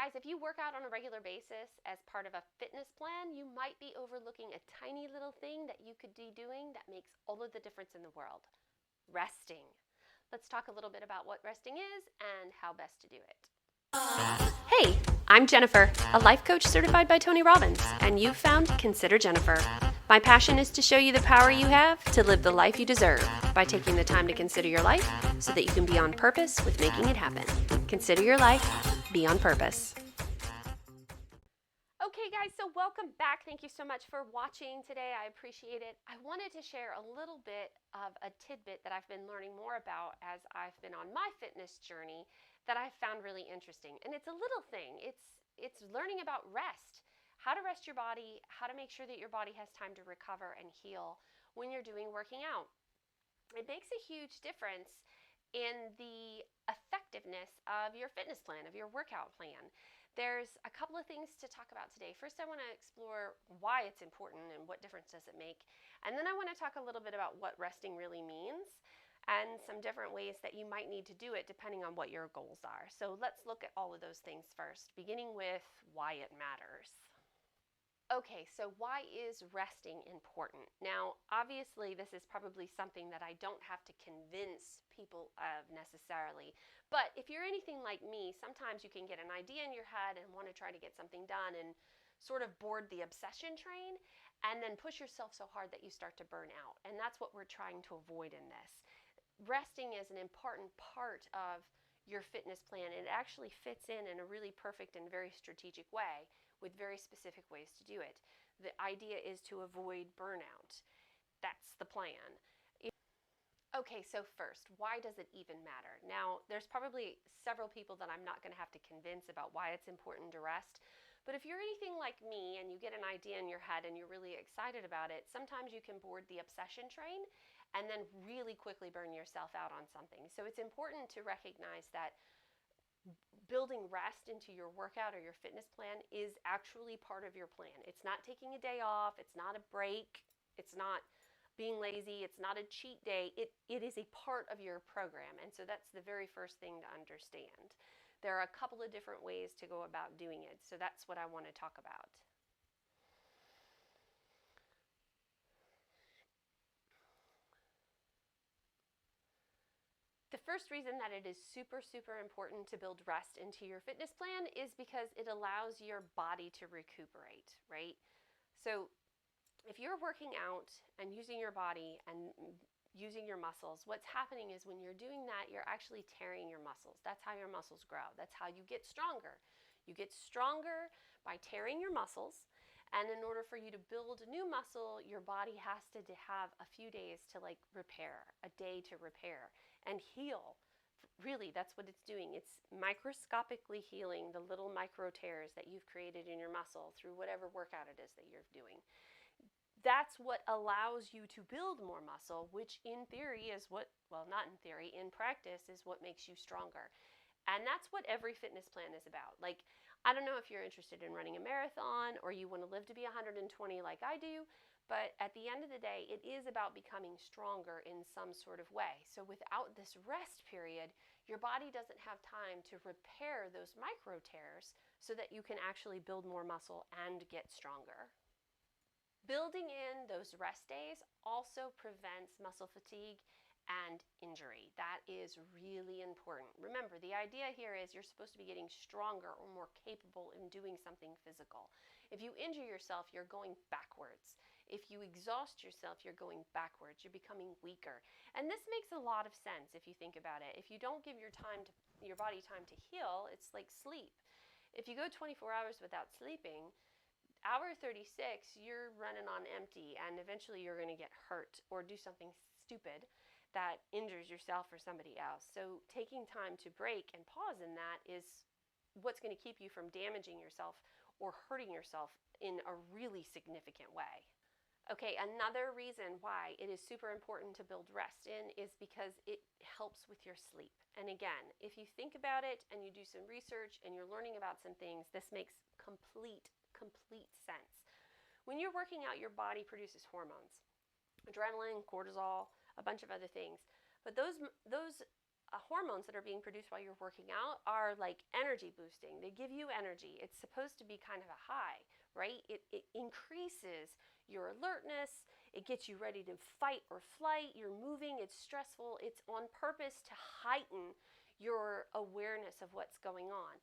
Guys, if you work out on a regular basis as part of a fitness plan, you might be overlooking a tiny little thing that you could be doing that makes all of the difference in the world. Resting. Let's talk a little bit about what resting is and how best to do it. Hey, I'm Jennifer, a life coach certified by Tony Robbins, and you've found Consider Jennifer. My passion is to show you the power you have to live the life you deserve by taking the time to consider your life so that you can be on purpose with making it happen. Consider your life, be on purpose. Okay guys, so welcome back. Thank you so much for watching today. I appreciate it. I wanted to share a little bit of a tidbit that I've been learning more about as I've been on my fitness journey that I've found really interesting. And it's a little thing. It's learning about rest. How to rest your body, how to make sure that your body has time to recover and heal when you're doing working out. It makes a huge difference in the effectiveness of your fitness plan, of your workout plan. There's a couple of things to talk about today. First, I want to explore why it's important and what difference does it make. And then I want to talk a little bit about what resting really means and some different ways that you might need to do it depending on what your goals are. So let's look at all of those things first, beginning with why it matters. Okay, so why is resting important? Now, obviously, this is probably something that I don't have to convince people of necessarily. But if you're anything like me, sometimes you can get an idea in your head and want to try to get something done and sort of board the obsession train and then push yourself so hard that you start to burn out. And that's what we're trying to avoid in this. Resting is an important part of your fitness plan. It actually fits in a really perfect and very strategic way with very specific ways to do it. The idea is to avoid burnout. That's the plan. Okay, so first, why does it even matter? Now, there's probably several people that I'm not going to have to convince about why it's important to rest. But if you're anything like me and you get an idea in your head and you're really excited about it, sometimes you can board the obsession train and then really quickly burn yourself out on something. So it's important to recognize that building rest into your workout or your fitness plan is actually part of your plan. It's not taking a day off. It's not a break. It's not being lazy. It's not a cheat day. It is a part of your program. And so that's the very first thing to understand. There are a couple of different ways to go about doing it. So that's what I want to talk about. The first reason that it is super, super important to build rest into your fitness plan is because it allows your body to recuperate, right? So if you're working out and using your body and using your muscles, what's happening is when you're doing that, you're actually tearing your muscles. That's how your muscles grow. That's how you get stronger. You get stronger by tearing your muscles. And in order for you to build a new muscle, your body has to have a few days to repair, a day to repair and heal. Really, that's what it's doing. It's microscopically healing the little micro tears that you've created in your muscle through whatever workout it is that you're doing. That's what allows you to build more muscle, which in theory is what, well, not in theory, in practice is what makes you stronger. And that's what every fitness plan is about. Like, I don't know if you're interested in running a marathon or you want to live to be 120 like I do, but at the end of the day, it is about becoming stronger in some sort of way. So without this rest period, your body doesn't have time to repair those micro tears so that you can actually build more muscle and get stronger. Building in those rest days also prevents muscle fatigue and injury. That is really important. Remember, the idea here is you're supposed to be getting stronger or more capable in doing something physical. If you injure yourself, you're going backwards. If you exhaust yourself, you're going backwards. You're becoming weaker. And this makes a lot of sense if you think about it. If you don't give your body time to heal, it's like sleep. If you go 24 hours without sleeping, hour 36, you're running on empty, and eventually you're going to get hurt or do something stupid that injures yourself or somebody else. So taking time to break and pause in that is what's going to keep you from damaging yourself or hurting yourself in a really significant way. Okay, another reason why it is super important to build rest in is because it helps with your sleep. And again, if you think about it and you do some research and you're learning about some things, this makes complete sense. When you're working out, your body produces hormones, adrenaline, cortisol, a bunch of other things. But those hormones that are being produced while you're working out are like energy boosting. They give you energy. It's supposed to be kind of a high, right? It increases your alertness. It gets you ready to fight or flight. You're moving. It's stressful. It's on purpose to heighten your awareness of what's going on.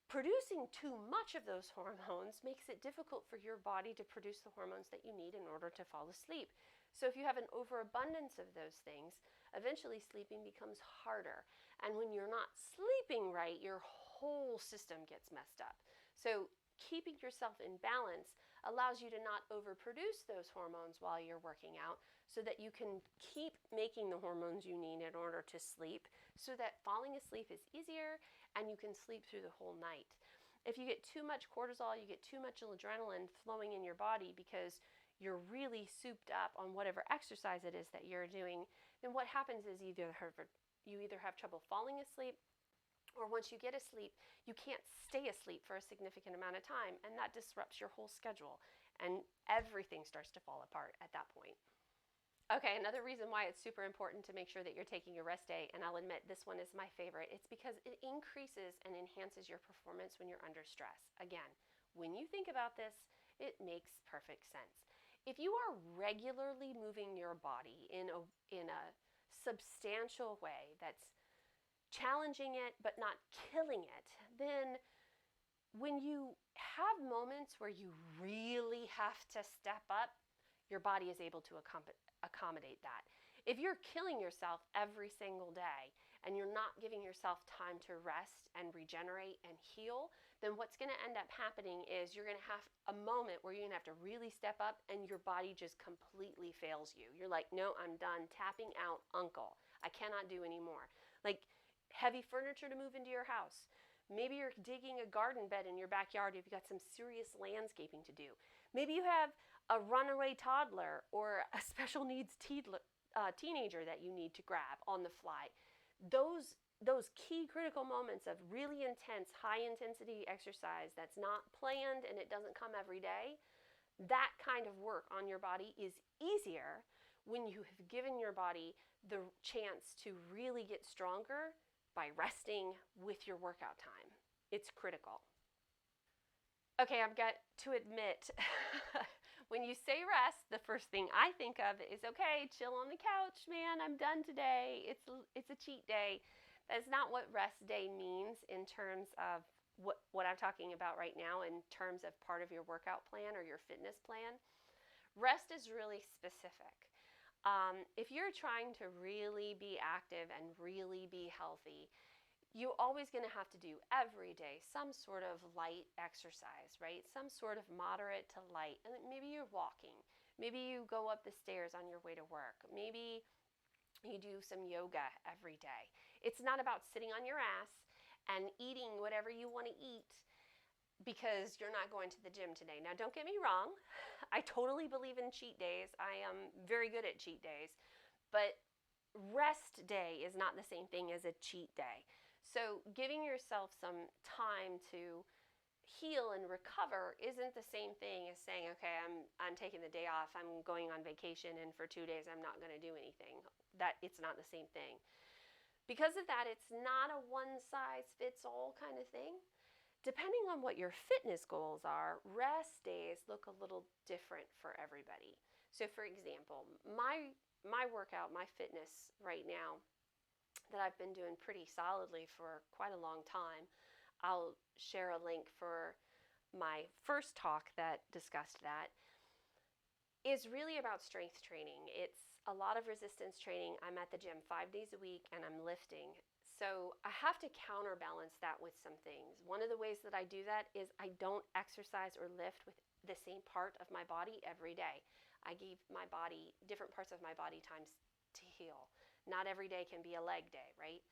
Producing too much of those hormones makes it difficult for your body to produce the hormones that you need in order to fall asleep. So if you have an overabundance of those things, eventually sleeping becomes harder. And when you're not sleeping right, your whole system gets messed up. So keeping yourself in balance allows you to not overproduce those hormones while you're working out, so that you can keep making the hormones you need in order to sleep, so that falling asleep is easier and you can sleep through the whole night. If you get too much cortisol, you get too much adrenaline flowing in your body because you're really souped up on whatever exercise it is that you're doing, then what happens is you either have trouble falling asleep, or once you get asleep, you can't stay asleep for a significant amount of time, and that disrupts your whole schedule, and everything starts to fall apart at that point. Okay, another reason why it's super important to make sure that you're taking a rest day, and I'll admit this one is my favorite, it's because it increases and enhances your performance when you're under stress. Again, when you think about this, it makes perfect sense. If you are regularly moving your body in a substantial way that's challenging it but not killing it, then when you have moments where you really have to step up, your body is able to accommodate that. If you're killing yourself every single day and you're not giving yourself time to rest and regenerate and heal, then what's going to end up happening is you're going to have a moment where you're going to have to really step up and your body just completely fails you. You're like, no, I'm done. Tapping out, uncle. I cannot do anymore. Like heavy furniture to move into your house. Maybe you're digging a garden bed in your backyard if you've got some serious landscaping to do. Maybe you have a runaway toddler or a special needs teenager that you need to grab on the fly. Those key critical moments of really intense, high intensity exercise that's not planned and it doesn't come every day, that kind of work on your body is easier when you have given your body the chance to really get stronger by resting with your workout time. It's critical. Okay, I've got to admit, when you say rest, the first thing I think of is, okay, chill on the couch, man, I'm done today. It's a cheat day. That's not what rest day means in terms of what I'm talking about right now in terms of part of your workout plan or your fitness plan. Rest is really specific. If you're trying to really be active and really be healthy, you're always going to have to do every day some sort of light exercise, right? Some sort of moderate to light. And maybe you're walking. Maybe you go up the stairs on your way to work. Maybe you do some yoga every day. It's not about sitting on your ass and eating whatever you want to eat because you're not going to the gym today. Now, don't get me wrong. I totally believe in cheat days. I am very good at cheat days. But rest day is not the same thing as a cheat day. So giving yourself some time to heal and recover isn't the same thing as saying, okay, I'm taking the day off, I'm going on vacation, and for 2 days I'm not going to do anything. It's not the same thing. Because of that, it's not a one-size-fits-all kind of thing. Depending on what your fitness goals are, rest days look a little different for everybody. So for example, my workout, my fitness right now that I've been doing pretty solidly for quite a long time, I'll share a link for my first talk that discussed that, is really about strength training. It's a lot of resistance training. I'm at the gym 5 days a week and I'm lifting. So I have to counterbalance that with some things. One of the ways that I do that is I don't exercise or lift with the same part of my body every day. I give my body, different parts of my body, times to heal. Not every day can be a leg day, right?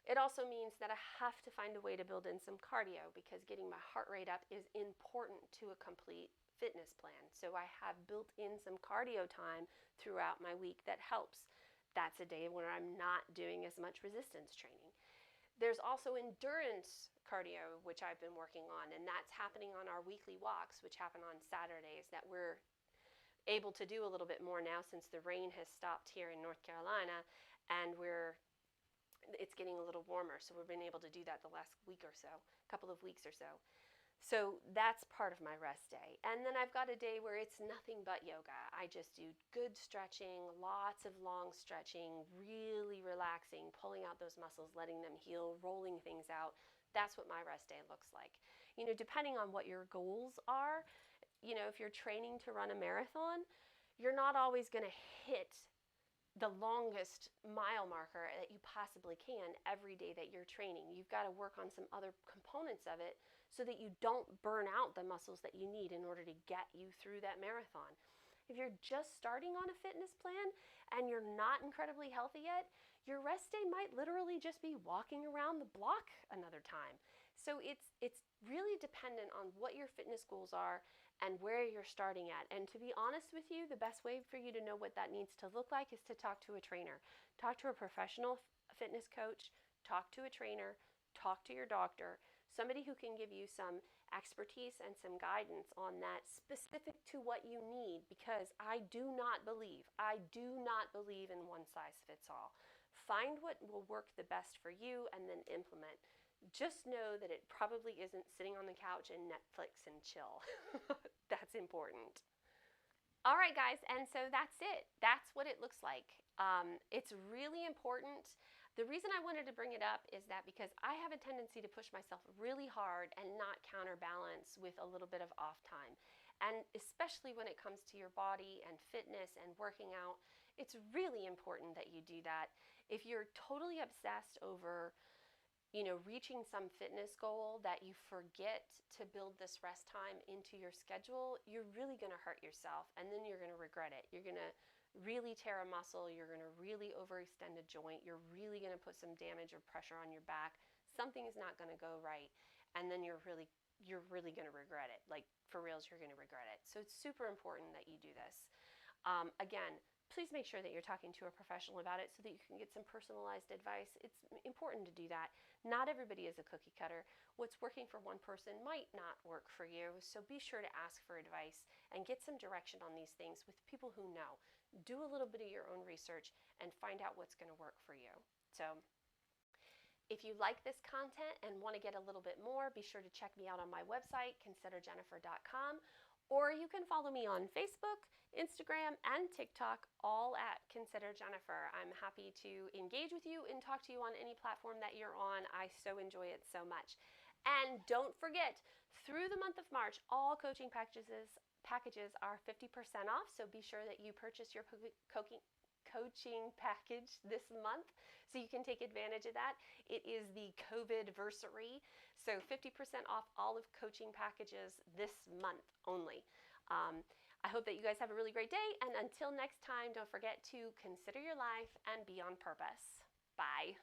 It also means that I have to find a way to build in some cardio because getting my heart rate up is important to a complete fitness plan. So I have built in some cardio time throughout my week that helps. That's a day where I'm not doing as much resistance training. There's also endurance cardio, which I've been working on, and that's happening on our weekly walks, which happen on Saturdays, that we're able to do a little bit more now since the rain has stopped here in North Carolina, and we're it's getting a little warmer, so we've been able to do that the last week or so, couple of weeks or so. So that's part of my rest day. And then I've got a day where it's nothing but yoga. I just do good stretching, lots of long stretching, really relaxing, pulling out those muscles, letting them heal, rolling things out. That's what my rest day looks like. Depending on what your goals are, if you're training to run a marathon, you're not always going to hit the longest mile marker that you possibly can every day that you're training. You've got to work on some other components of it so that you don't burn out the muscles that you need in order to get you through that marathon. If you're just starting on a fitness plan and you're not incredibly healthy yet, your rest day might literally just be walking around the block another time. So it's really dependent on what your fitness goals are and where you're starting at. And to be honest with you, the best way for you to know what that needs to look like is to talk to a trainer. Talk to a professional fitness coach, talk to a trainer, talk to your doctor, somebody who can give you some expertise and some guidance on that specific to what you need, because I do not believe in one size fits all. Find what will work the best for you and then implement. Just know that it probably isn't sitting on the couch and Netflix and chill. That's important. All right, guys, and so that's it. That's what it looks like. It's really important. The reason I wanted to bring it up is that because I have a tendency to push myself really hard and not counterbalance with a little bit of off time. And especially when it comes to your body and fitness and working out, it's really important that you do that. If you're totally obsessed over reaching some fitness goal that you forget to build this rest time into your schedule, you're really going to hurt yourself, and then you're going to regret it. You're going to really tear a muscle, you're going to really overextend a joint, you're really going to put some damage or pressure on your back. Something is not going to go right, and then you're really going to regret it. Like, for reals, you're going to regret it. So it's super important that you do this. Again, please make sure that you're talking to a professional about it so that you can get some personalized advice. It's important to do that. Not everybody is a cookie cutter. What's working for one person might not work for you, so be sure to ask for advice and get some direction on these things with people who know. Do a little bit of your own research and find out what's going to work for you. So if you like this content and want to get a little bit more, be sure to check me out on my website, considerjennifer.com, or you can follow me on Facebook, Instagram, and TikTok, all at Consider Jennifer. I'm happy to engage with you and talk to you on any platform that you're on. I so enjoy it so much. And don't forget, through the month of March, all coaching packages are 50% off, so be sure that you purchase your coaching package this month so you can take advantage of that. It is the COVID-versary, so 50% off all of coaching packages this month only. I hope that you guys have a really great day, and until next time, don't forget to consider your life and be on purpose. Bye.